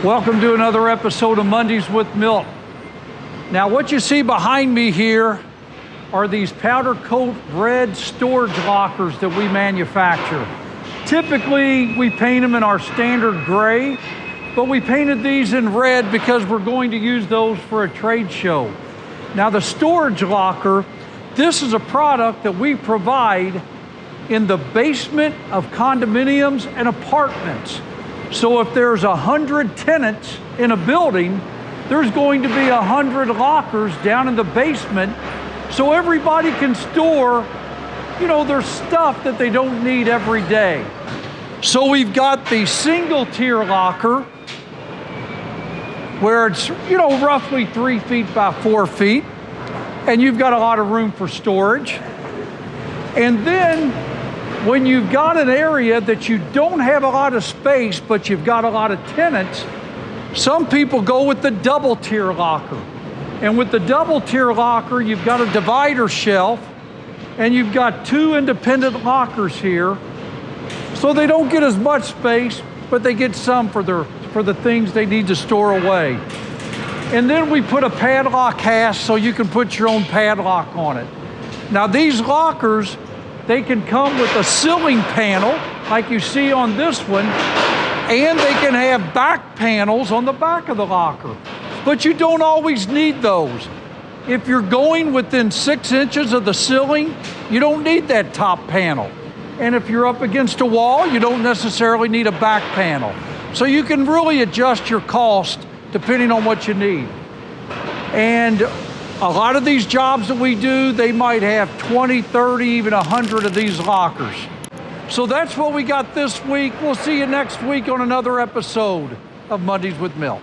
Welcome to another episode of Mondays with Milt. Now what you see behind me here are these powder coat red storage lockers that we manufacture. Typically we paint them in our standard gray, but we painted these in red because we're going to use those for a trade show. Now the storage locker, this is a product that we provide in the basement of condominiums and apartments. So if there's 100 tenants in a building, there's going to be 100 lockers down in the basement so everybody can store, their stuff that they don't need every day. So we've got the single tier locker where it's, roughly 3 feet by 4 feet, and you've got a lot of room for storage. And then when you've got an area that you don't have a lot of space, but you've got a lot of tenants, some people go with the double tier locker. And with the double tier locker, you've got a divider shelf, and you've got 2 independent lockers here. So they don't get as much space, but they get some for the things they need to store away. And then we put a padlock hasp so you can put your own padlock on it. Now these lockers, they can come with a ceiling panel, like you see on this one, and they can have back panels on the back of the locker. But you don't always need those. If you're going within 6 inches of the ceiling, you don't need that top panel. And if you're up against a wall, you don't necessarily need a back panel. So you can really adjust your cost depending on what you need. And a lot of these jobs that we do, they might have 20, 30, even 100 of these lockers. So that's what we got this week. We'll see you next week on another episode of Mondays with Milt.